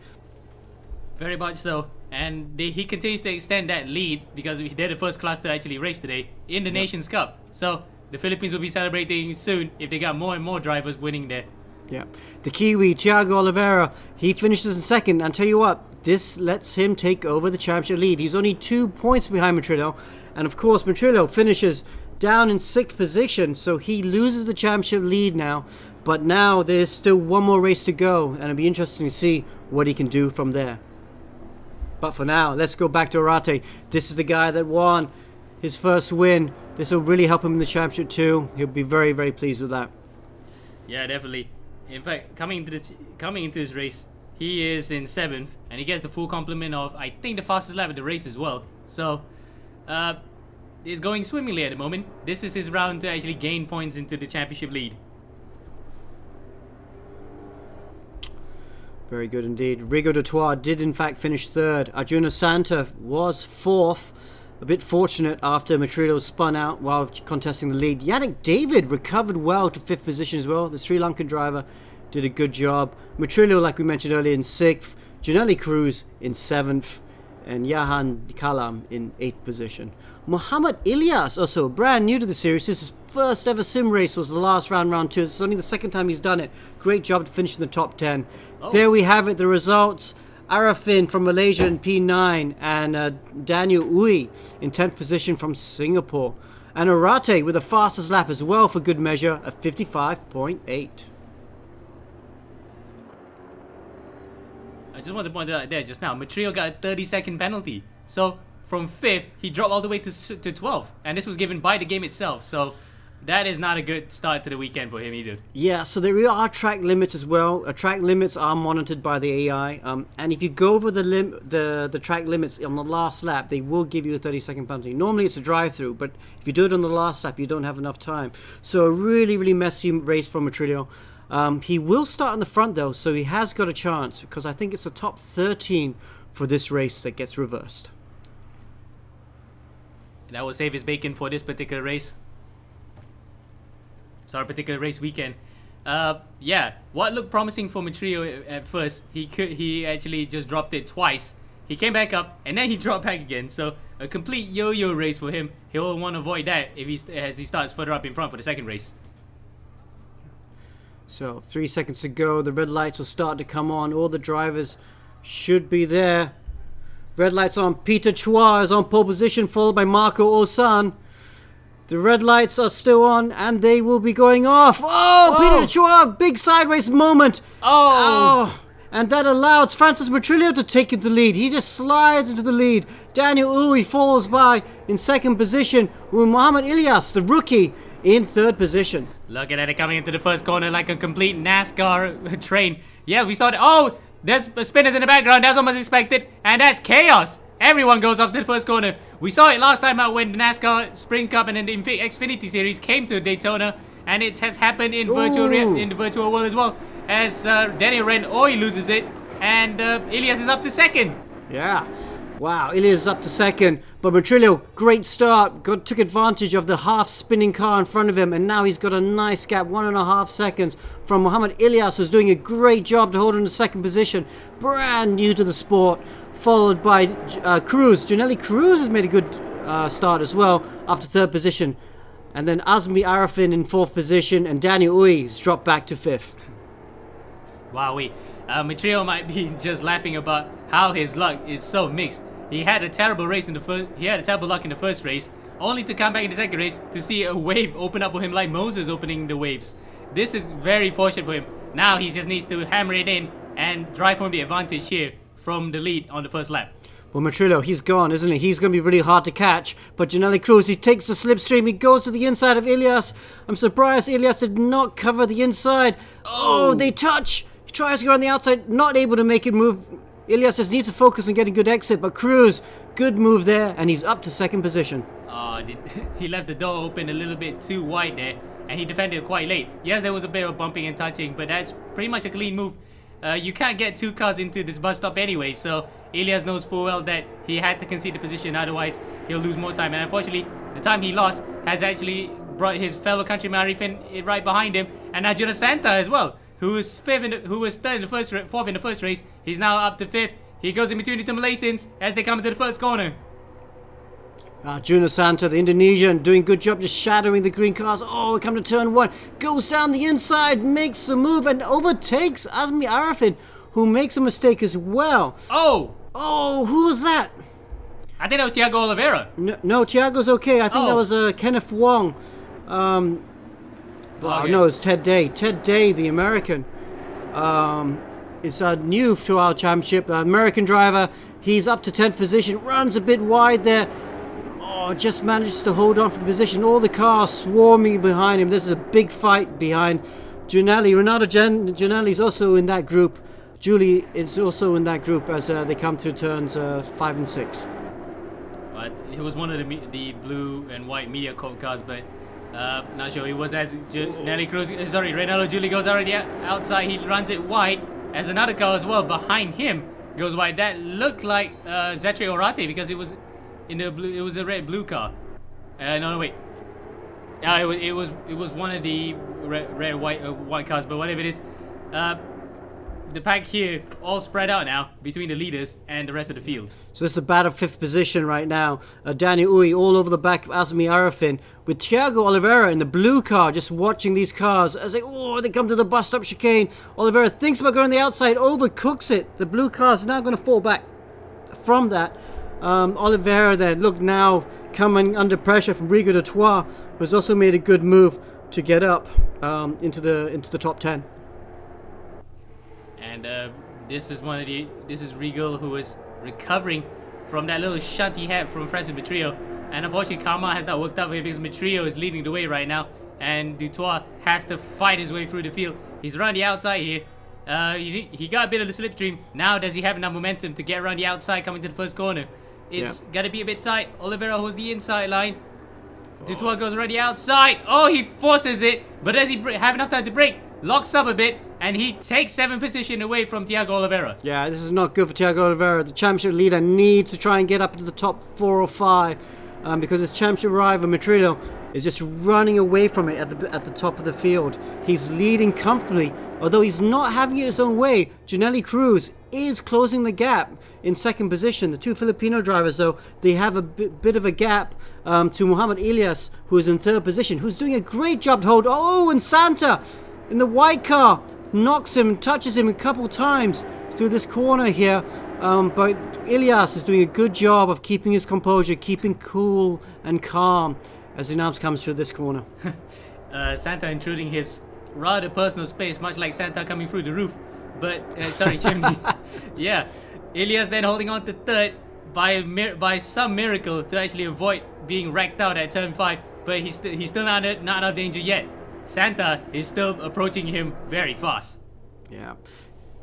Very much so. And he continues to extend that lead because they're the first class to actually race today in the Nations Cup. So the Philippines will be celebrating soon if they got more and more drivers winning there. Yeah. The Kiwi, Thiago Oliveira, he finishes in second. And tell you what, this lets him take over the championship lead. He's only 2 points behind Petrillo. And of course, Petrillo finishes down in 6th position. So he loses the championship lead now. But now there's still 1 more race to go. And it'll be interesting to see what he can do from there. But for now, let's go back to Orate. This is the guy that won his first win. This will really help him in the championship too. He'll be very, very pleased with that. Yeah, definitely. In fact, coming into this race, he is in 7th, and he gets the full complement of, I think, the fastest lap of the race as well. So, it's going swimmingly at the moment. This is his round to actually gain points into the championship lead. Very good indeed. Rigo Dutoit did in fact finish 3rd. Arjuna Santa was 4th. A bit fortunate after Petrillo spun out while contesting the lead. Yannick David recovered well to 5th position as well. The Sri Lankan driver did a good job. Petrillo, like we mentioned earlier, in 6th. Juneli Cruz in 7th. And Yahan Kalam in 8th position. Muhammad Ilyas, also brand new to the series. This is his first ever sim race, was the last round 2. This is only the 2nd time he's done it. Great job to finish in the top 10. Oh. There we have it, the results. Arifin from Malaysia in P9, and Daniel Uy in 10th position from Singapore. And Orate with the fastest lap as well for good measure at 55.8. I just want to point out there just now, Matrio got a 30-second penalty. So from 5th, he dropped all the way to 12th. And this was given by the game itself. So that is not a good start to the weekend for him either. Yeah, so there are track limits as well. Track limits are monitored by the AI. And if you go over the track limits on the last lap, they will give you a 30-second penalty. Normally it's a drive-through, but if you do it on the last lap, you don't have enough time. So a really, really messy race for Matrillo. He will start in the front though, so he has got a chance, because I think it's the top 13 for this race that gets reversed. That will save his bacon for this particular race. Sorry, particular race weekend. Yeah, what looked promising for Matrio at first, he actually just dropped it twice. He came back up and then he dropped back again. So a complete yo-yo race for him. He'll want to avoid that as he starts further up in front for the second race. So 3 seconds to go. The red lights will start to come on. All the drivers should be there. Red lights on. Peter Chua is on pole position, followed by Marco Osan. The red lights are still on, and they will be going off. Oh, Peter Chua, big sideways moment. Oh. And that allows Francis Matrillo to take into the lead. He just slides into the lead. Daniel Uy follows by in second position, with Muhammad Ilyas, the rookie, in third position. Looking at it coming into the first corner like a complete NASCAR train. Yeah, we saw that. Oh, there's spinners in the background. That's almost expected. And that's chaos. Everyone goes off to the first corner. We saw it last time out when the NASCAR Sprint Cup and then the Xfinity Series came to Daytona. And it has happened in the virtual world as well. As Daniel Ren-Oy loses it. And Ilyas is up to second. Yeah. Wow, Ilyas is up to second. But Matrillo, great start. Took advantage of the half-spinning car in front of him. And now he's got a nice gap, 1.5 seconds from Muhammad Ilyas, who's doing a great job to hold him in the second position. Brand new to the sport. Followed by Cruz. Juneli Cruz has made a good start as well, up to third position. And then Azmi Arifin in fourth position, and Daniel Uy has dropped back to fifth. Wowee. Matrio might be just laughing about how his luck is so mixed. He had a terrible race in the first. He had a terrible luck in the first race, only to come back in the second race to see a wave open up for him like Moses opening the waves. This is very fortunate for him. Now he just needs to hammer it in and drive home the advantage here from the lead on the first lap. Well, Matrillo, he's gone, isn't he? He's going to be really hard to catch. But Juneli Cruz, he takes the slipstream. He goes to the inside of Ilyas. I'm surprised Ilyas did not cover the inside. Oh, they touch. He tries to go on the outside, not able to make it move. Ilyas just needs to focus on getting good exit. But Cruz, good move there, and he's up to second position. He left the door open a little bit too wide there, and he defended it quite late. Yes, there was a bit of bumping and touching, but that's pretty much a clean move. You can't get two cars into this bus stop anyway, so Ilyas knows full well that he had to concede the position, otherwise he'll lose more time. And unfortunately, the time he lost has actually brought his fellow countryman Arifin right behind him, and now Jonas Santa as well, who was fourth in the first race. He's now up to fifth. He goes in between the two Malaysians as they come into the first corner. Jonas Santa, the Indonesian, doing a good job just shadowing the green cars. Oh, we come to turn one. Goes down the inside, makes a move, and overtakes Azmi Arifin, who makes a mistake as well. Oh, who was that? I think that was Thiago Oliveira. No, Thiago's okay. I think that was Kenneth Wong. No, it's Ted Day. Ted Day, the American, is new to our championship. American driver. He's up to 10th position. Runs a bit wide there. Just manages to hold on for the position. All the cars swarming behind him. This is a big fight behind Juneli. Juneli is also in that group. Julie is also in that group as they come to turns 5 and 6. He was one of the blue and white media code cars, but not sure he was as Juneli Cruz. Sorry, Reynaldo Julie goes already outside. He runs it wide as another car as well behind him goes wide. That looked like Zetrick Orate because it was in the blue. It was a red-blue car. No, wait. It was one of the red white cars, but whatever it is. the pack here all spread out now between the leaders and the rest of the field. So this is a battle of 5th position right now. Daniel Uy all over the back of Azmi Arifin, with Thiago Oliveira in the blue car, just watching these cars as they come to the bus stop chicane. Oliveira thinks about going the outside, overcooks it. The blue car is now going to fall back from that. Oliveira then, look, now coming under pressure from Rigo de Troyes, who's also made a good move to get up into the top 10. And this is Rigo, who is recovering from that little shunt he had from Francis Matrio. And unfortunately, karma has not worked out for him because Matrio is leading the way right now. And Dutoit has to fight his way through the field. He's around the outside here. He got a bit of the slipstream. Now does he have enough momentum to get around the outside coming to the first corner? It's got to be a bit tight. Oliveira holds the inside line. Dutoit goes around the outside. Oh, he forces it. But does he have enough time to brake? Locks up a bit. And he takes 7th position away from Thiago Oliveira. Yeah, this is not good for Thiago Oliveira. The championship leader needs to try and get up into the top 4 or 5 because his championship rival, Matrillo, is just running away from it at the top of the field. He's leading comfortably, although he's not having it his own way. Juneli Cruz is closing the gap in 2nd position. The two Filipino drivers, though, they have a bit of a gap to Muhammad Ilyas, who is in 3rd position, who's doing a great job to hold. Oh, and Santa in the white car knocks him and touches him a couple times through this corner here. But Ilyas is doing a good job of keeping his composure, keeping cool and calm as he now comes through this corner. Santa intruding his rather personal space, much like Santa coming through the roof. But, sorry, chimney. Yeah. Ilyas then holding on to 3rd by some miracle to actually avoid being wrecked out at turn 5. But he's still not out of danger yet. Santa is still approaching him very fast. Yeah.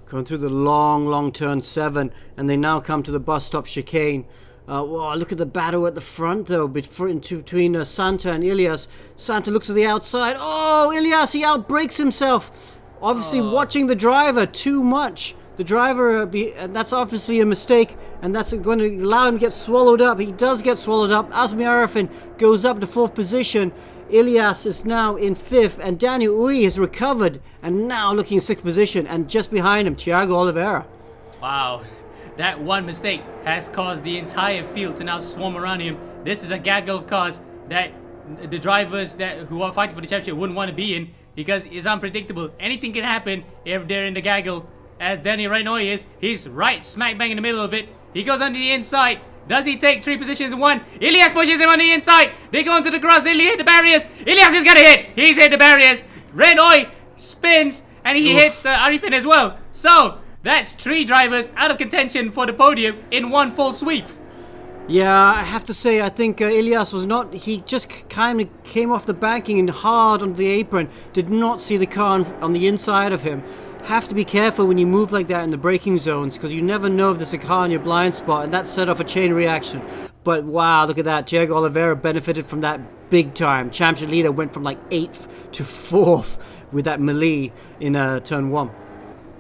Going through the long turn 7, and they now come to the bus stop chicane. Wow, look at the battle at the front, though, between Santa and Ilyas. Santa looks at the outside. Oh, Ilyas, he outbrakes himself. Obviously watching the driver too much. The driver, and that's obviously a mistake, and that's going to allow him to get swallowed up. He does get swallowed up. Azmi Arifin goes up to 4th position. Ilyas is now in 5th, and Daniel Uy has recovered and now looking in 6th position, and just behind him, Thiago Oliveira. Wow, that one mistake has caused the entire field to now swarm around him. This is a gaggle of cars that the drivers who are fighting for the championship wouldn't want to be in because it's unpredictable. Anything can happen if they're in the gaggle. As Danny Renoy is, he's right smack bang in the middle of it. He goes under the inside. Does he take 3 positions in 1? Ilyas pushes him on the inside. They go into the grass. They hit the barriers. Ilyas is going to hit. He's hit the barriers. Renoy spins and he hits Arifin as well. So that's 3 drivers out of contention for the podium in one full sweep. Yeah, I have to say, I think Ilyas was not... He just kind of came off the banking and hard onto the apron. Did not see the car on the inside of him. Have to be careful when you move like that in the braking zones because you never know if there's a car in your blind spot, and that set off a chain reaction. But wow, look at that. Thiago Oliveira benefited from that big time. Championship leader went from like 8th to 4th with that melee in turn 1.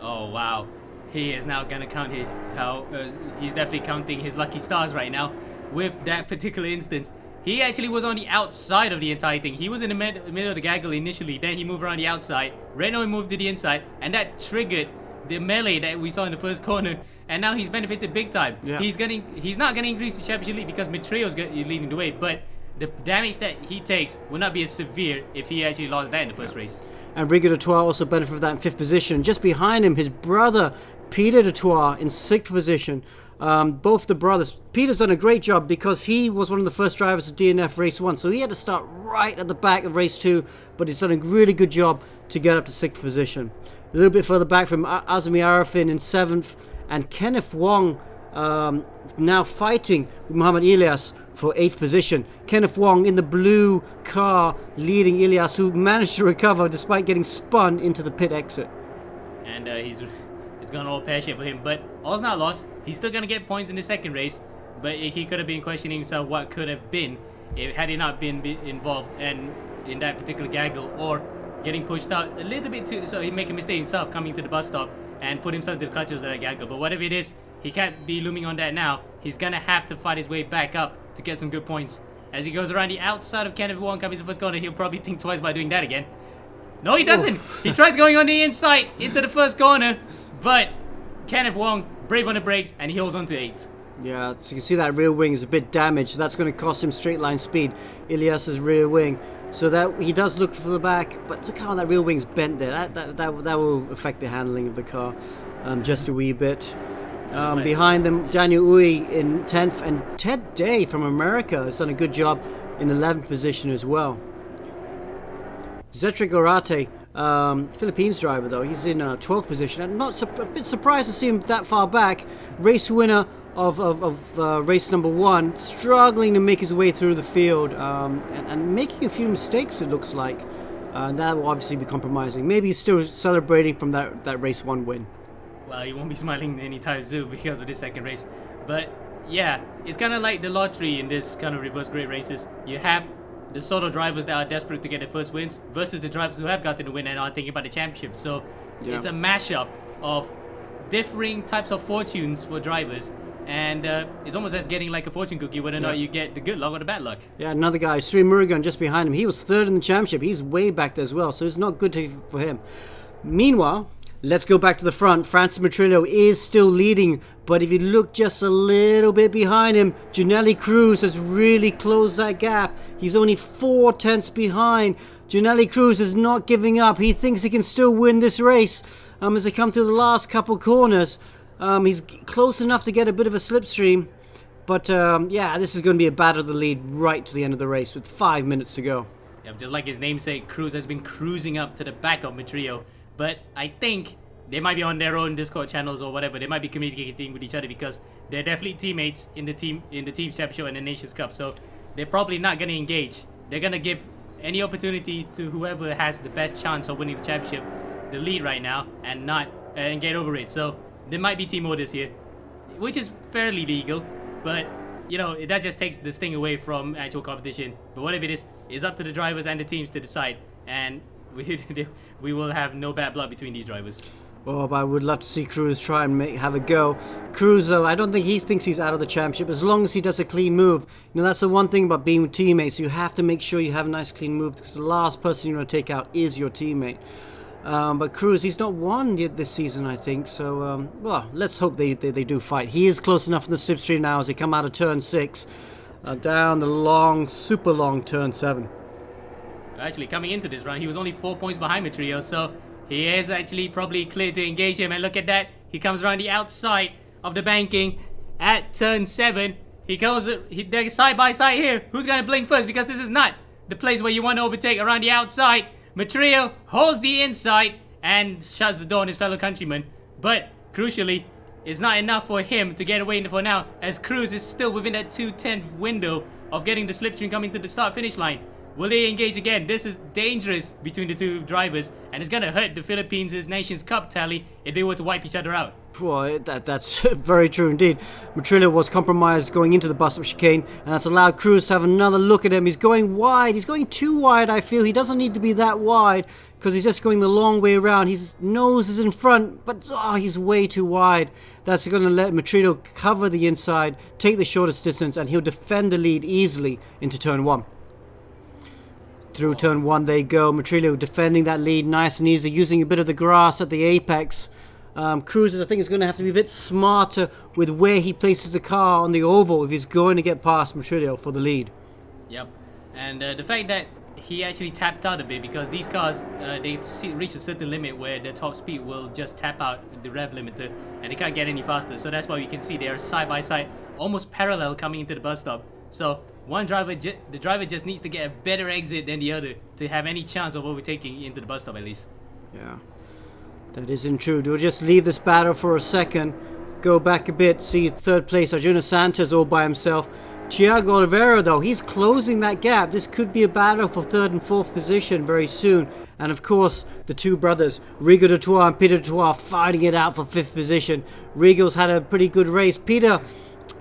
Oh wow, he is now gonna count he's definitely counting his lucky stars right now with that particular instance. He actually was on the outside of the entire thing. He was in the middle of the gaggle initially, then he moved around the outside. Renault moved to the inside, and that triggered the melee that we saw in the first corner. And now he's benefited big time. Yeah. He's not gonna increase his championship lead because Matrio is leading the way, but the damage that he takes will not be as severe if he actually lost that in the first race. And Rigo de Troyes also benefited from that in 5th position. Just behind him, his brother Peter de Troyes in 6th position. Both the brothers. Peter's done a great job because he was one of the first drivers of DNF race 1, so he had to start right at the back of race 2, but he's done a really good job to get up to 6th position. A little bit further back from Azmi Arifin in 7th, and Kenneth Wong now fighting with Muhammad Ilyas for 8th position. Kenneth Wong in the blue car leading Ilyas, who managed to recover despite getting spun into the pit exit. And it's gone all pear-shaped for him, but all's not lost. He's still gonna get points in the second race, but he could have been questioning himself what could have been had he not been involved and in that particular gaggle, or getting pushed out a little bit too, so he make a mistake himself coming to the bus stop and put himself to the clutches of that gaggle. But whatever it is, he can't be looming on that now. He's gonna have to fight his way back up to get some good points. As he goes around the outside of Kenneth Wong coming to the first corner, he'll probably think twice about doing that again. No, he doesn't. He tries going on the inside into the first corner, But Kenneth Wong, brave on the brakes, and he holds on to 8th. Yeah, so you can see that rear wing is a bit damaged. That's going to cost him straight line speed. Ilyas's rear wing. So that he does look for the back, but look how that rear wing's bent there. That will affect the handling of the car just a wee bit. Behind them, Daniel Uy in 10th, and Ted Day from America has done a good job in 11th position as well. Zetrick Orate, Philippines driver though, he's in 12th position. I'm a bit surprised to see him that far back. Race winner of race number 1, struggling to make his way through the field and making a few mistakes, it looks like. That will obviously be compromising. Maybe he's still celebrating from that race 1 win. Well, he won't be smiling anytime soon because of this second race. But yeah, it's kind of like the lottery in this kind of reverse grade races. You have the sort of drivers that are desperate to get their first wins versus the drivers who have gotten the win and are thinking about the championship. So it's a mashup of differing types of fortunes for drivers. And it's almost as getting like a fortune cookie, whether or not you get the good luck or the bad luck. Yeah, another guy, Sri Murugan, just behind him. He was 3rd in the championship. He's way back there as well, so it's not good for him. Meanwhile, let's go back to the front. Francis Matrillo is still leading, but if you look just a little bit behind him, Juneli Cruz has really closed that gap. He's only 4 tenths behind. Juneli Cruz is not giving up. He thinks he can still win this race as they come to the last couple corners. He's close enough to get a bit of a slipstream, but yeah, this is going to be a battle of the lead right to the end of the race with 5 minutes to go. Yeah, just like his namesake, Cruz has been cruising up to the back of Matrillo, but I think they might be on their own Discord channels or whatever. They might be communicating with each other because they're definitely teammates in the team championship and the Nations Cup. So they're probably not going to engage. They're going to give any opportunity to whoever has the best chance of winning the championship the lead right now and get over it. So there might be team orders here, which is fairly legal, but you know, that just takes the sting away from actual competition. But whatever it is, it's up to the drivers and the teams to decide, and we will have no bad blood between these drivers. Oh, but I would love to see Cruz try and have a go. Cruz, though, I don't think he thinks he's out of the championship as long as he does a clean move. You know, that's the one thing about being with teammates. You have to make sure you have a nice clean move because the last person you want to take out is your teammate. But Cruz, he's not won yet this season, I think. So, well, let's hope they do fight. He is close enough in the slipstream now as they come out of turn 6, down the super long turn 7. Actually, coming into this round, he was only 4 points behind Matrillo, so he is actually probably clear to engage him. And look at that, he comes around the outside of the banking at turn 7. They're side by side here. Who's gonna blink first? Because this is not the place where you want to overtake around the outside. Matrillo holds the inside and shuts the door on his fellow countryman. But, crucially, it's not enough for him to get away for now, as Cruz is still within that 2:10 window of getting the slipstream coming to the start-finish line. Will they engage again? This is dangerous between the two drivers, and it's going to hurt the Philippines' Nations Cup tally if they were to wipe each other out. Boy, that's very true indeed. Matrillo was compromised going into the bus-up chicane, and that's allowed Cruz to have another look at him. He's going wide. He's going too wide, I feel. He doesn't need to be that wide because he's just going the long way around. His nose is in front, but he's way too wide. That's going to let Matrillo cover the inside, take the shortest distance, and he'll defend the lead easily into turn 1. Through turn 1 they go. Matrillo defending that lead nice and easy, using a bit of the grass at the apex. Cruz, I think, is going to have to be a bit smarter with where he places the car on the oval if he's going to get past Matrillo for the lead. Yep, and the fact that he actually tapped out a bit, because these cars, they reach a certain limit where the top speed will just tap out the rev limiter and they can't get any faster. So that's why we can see they are side by side, almost parallel coming into the bus stop. So the driver just needs to get a better exit than the other to have any chance of overtaking into the bus stop at least. Yeah, that isn't true. We'll just leave this battle for a second, go back a bit, see third place Arjuna Santos all by himself. Thiago Oliveira, though, he's closing that gap. This could be a battle for 3rd and 4th position very soon. And of course, the two brothers, Rigo de Tour and Peter de Tour, fighting it out for 5th position. Rigo's had a pretty good race. Peter,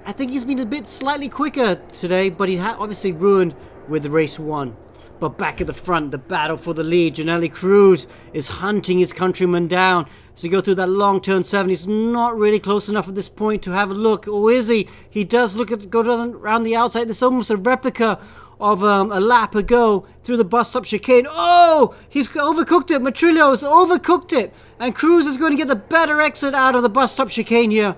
I think he's been a bit slightly quicker today, but he had obviously ruined with race 1. But back at the front, the battle for the lead. Juneli Cruz is hunting his countryman down as he goes through that long turn 7. He's not really close enough at this point to have a look. Or is he? He does go around the outside. It's almost a replica of a lap ago through the bus stop chicane. Oh, he's overcooked it. Matrillo's overcooked it. And Cruz is going to get the better exit out of the bus stop chicane here.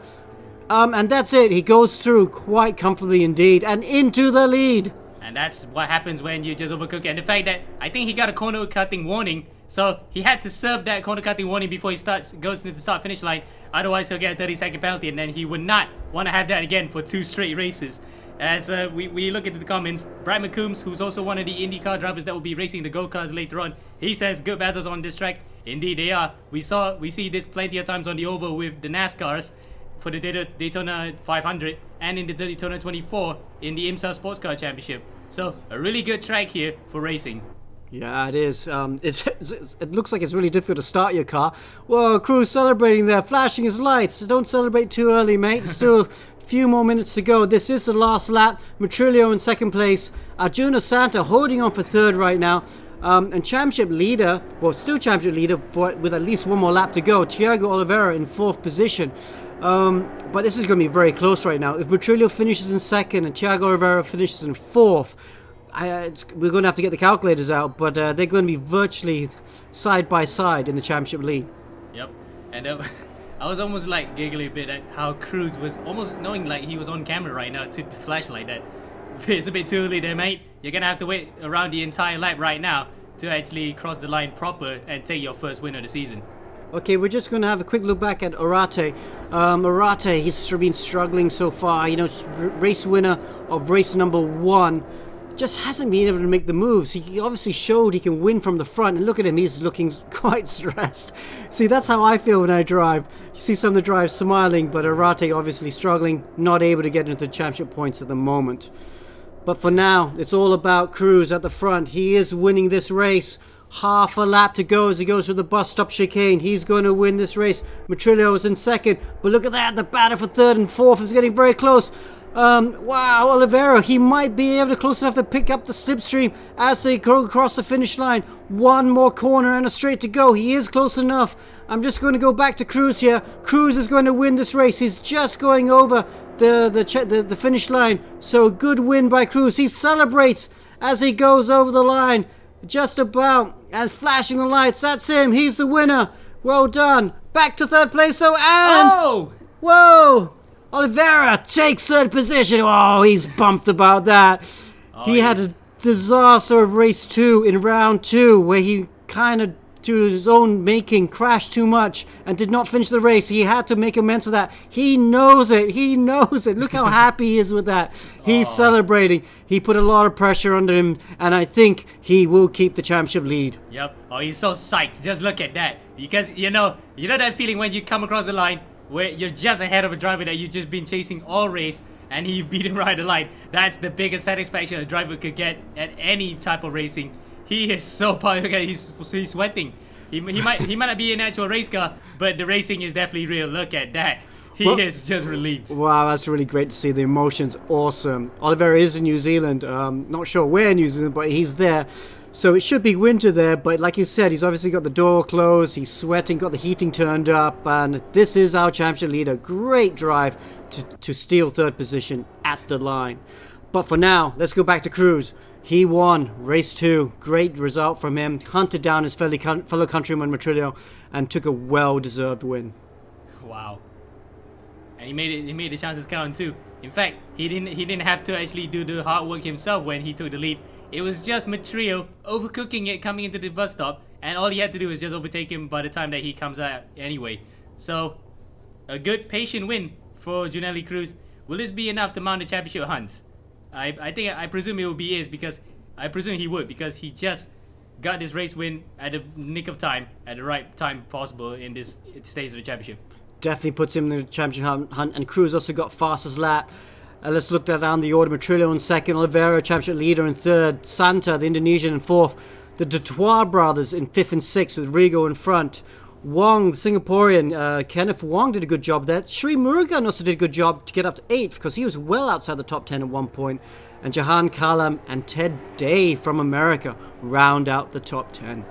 And that's it. He goes through quite comfortably indeed and into the lead. And that's what happens when you just overcook it. And the fact that I think he got a corner cutting warning, so he had to serve that corner cutting warning before he goes to the start finish line. Otherwise, he'll get a 30-second penalty, and then he would not want to have that again for 2 straight races. As we look into the comments, Brad McCombs, who's also one of the IndyCar drivers that will be racing the go-karts later on, he says good battles on this track. Indeed, they are. We see this plenty of times on the oval with the NASCARs for the Daytona 500 and in the Daytona 24 in the IMSA Sports Car Championship. So a really good track here for racing. Yeah, it is. It looks like it's really difficult to start your car. Whoa, Cruz celebrating there, flashing his lights. Don't celebrate too early, mate. Still a few more minutes to go. This is the last lap. Matrillo in second place. Arjuna Santa holding on for third right now. And championship leader, well, still championship leader with at least one more lap to go. Thiago Oliveira in fourth position. But this is going to be very close right now. If Matrillo finishes in second and Thiago Oliveira finishes in fourth, we're going to have to get the calculators out, but they're going to be virtually side by side in the championship lead. Yep. And I was almost like giggling a bit at how Cruz was almost knowing like he was on camera right now to flash like that. It's a bit too early there, mate. You're going to have to wait around the entire lap right now to actually cross the line proper and take your first win of the season. Okay, we're just going to have a quick look back at Orate. Orate, he's been struggling so far. You know, race winner of race number 1. Just hasn't been able to make the moves. He obviously showed he can win from the front. And look at him, he's looking quite stressed. See, that's how I feel when I drive. You see some of the drivers smiling, but Orate obviously struggling, not able to get into the championship points at the moment. But for now, it's all about Cruz at the front. He is winning this race. Half a lap to go as he goes through the bus stop chicane. He's going to win this race. Matrillo is in second. But look at that. The battle for third and fourth is getting very close. Wow, Oliveira, he might be able to close enough to pick up the slipstream as they go across the finish line. One more corner and a straight to go. He is close enough. I'm just going to go back to Cruz here. Cruz is going to win this race. He's just going over the finish line. So a good win by Cruz. He celebrates as he goes over the line. Just about, and flashing the lights. That's him. He's the winner. Well done. Back to third place. So, and Oh! Whoa! Oliveira takes third position. Oh, he's bumped about that. He had a disaster of race 2 in round 2 where he kind of, to his own making, crashed too much and did not finish the race. He had to make amends for that. He knows it. He knows it. Look how happy he is with that. He's celebrating. He put a lot of pressure under him, and I think he will keep the championship lead. Yep. Oh, he's so psyched. Just look at that. Because, you know that feeling when you come across the line where you're just ahead of a driver that you've just been chasing all race and you beat him right the line. That's the biggest satisfaction a driver could get at any type of racing. He is so pumped. He's sweating. He might not be an actual race car, but the racing is definitely real. Look at that. He is just relieved. Wow, that's really great to see. The emotion's awesome. Oliveira is in New Zealand. Not sure where in New Zealand, but he's there. So it should be winter there, but like you said, he's obviously got the door closed, he's sweating, got the heating turned up, and this is our championship leader. Great drive to steal third position at the line. But for now, let's go back to Cruz. He won race 2. Great result from him. Hunted down his fellow countryman Matrillo and took a well-deserved win. Wow. And he made the chances count too. In fact, he didn't have to actually do the hard work himself when he took the lead. It was just Matrillo overcooking it coming into the bus stop, and all he had to do was just overtake him by the time that he comes out anyway. So, a good patient win for Juneli Cruz. Will this be enough to mount the championship hunt? I presume it will be because he just got this race win at the nick of time, at the right time possible in this stage of the championship. Definitely puts him in the championship hunt, and Cruz also got fastest lap. Let's look down the order. Matrillo in second, Oliveira, championship leader, in third, Santa, the Indonesian, in fourth, the Dutoit brothers in fifth and sixth with Rigo in front. Wong, the Singaporean, Kenneth Wong did a good job there. Sri Murugan also did a good job to get up to 8th because he was well outside the top 10 at one point. And Jahan Kalam and Ted Day from America round out the top 10.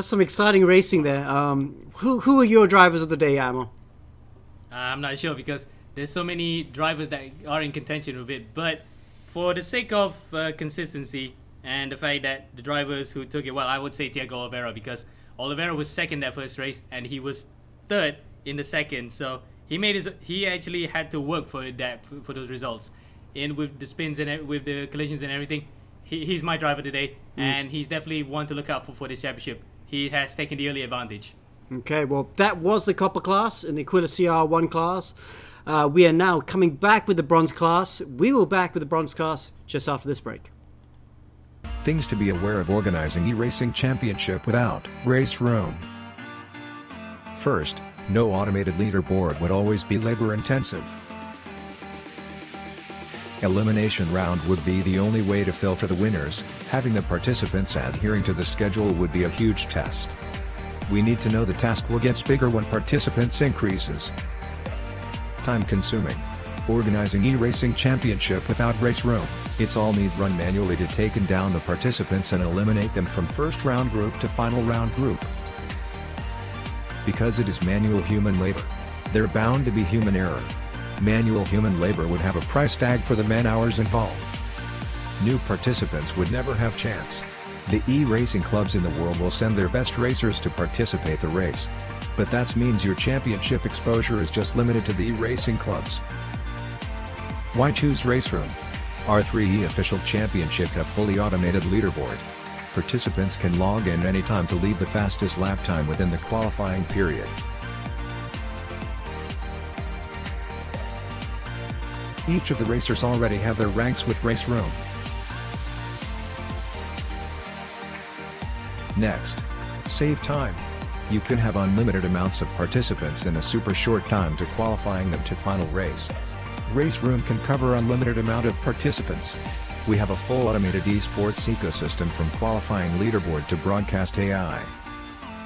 That's some exciting racing there. Who are your drivers of the day, Amo? I'm not sure because there's so many drivers that are in contention with it. But for the sake of consistency and the fact that the drivers who took it well, I would say Thiago Oliveira, because Oliveira was second that first race and he was third in the second. So he actually had to work for those results. And with the spins and with the collisions and everything, he's my driver today, and he's definitely one to look out for this championship. He has taken the early advantage. Okay, well, that was the copper class in the Aquila CR1 class. We are now coming back with the bronze class. We will back with the bronze class just after this break. Things to be aware of organizing eRacing Championship without race room. First, no automated leaderboard would always be labor intensive. Elimination round would be the only way to filter the winners. Having the participants adhering to the schedule would be a huge test. We need to know the task will get bigger when participants increases. Time consuming. Organizing eRacing Championship without race room, it's all need run manually to take down the participants and eliminate them from first round group to final round group. Because it is manual human labor, there bound to be human error. Manual human labor would have a price tag for the man-hours involved. New participants would never have chance. The eRacing clubs in the world will send their best racers to participate the race. But that means your championship exposure is just limited to the eRacing clubs. Why choose race room? Our 3E official championship have fully automated leaderboard. Participants can log in anytime to leave the fastest lap time within the qualifying period. Each of the racers already have their ranks with race room. Next, save time. You can have unlimited amounts of participants in a super short time to qualifying them to final race. Race room can cover unlimited amount of participants. We have a full automated esports ecosystem from qualifying leaderboard to broadcast AI.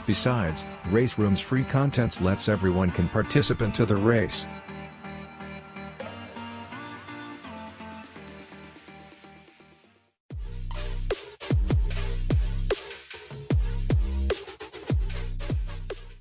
Besides, race room's free contents lets everyone can participate to the race.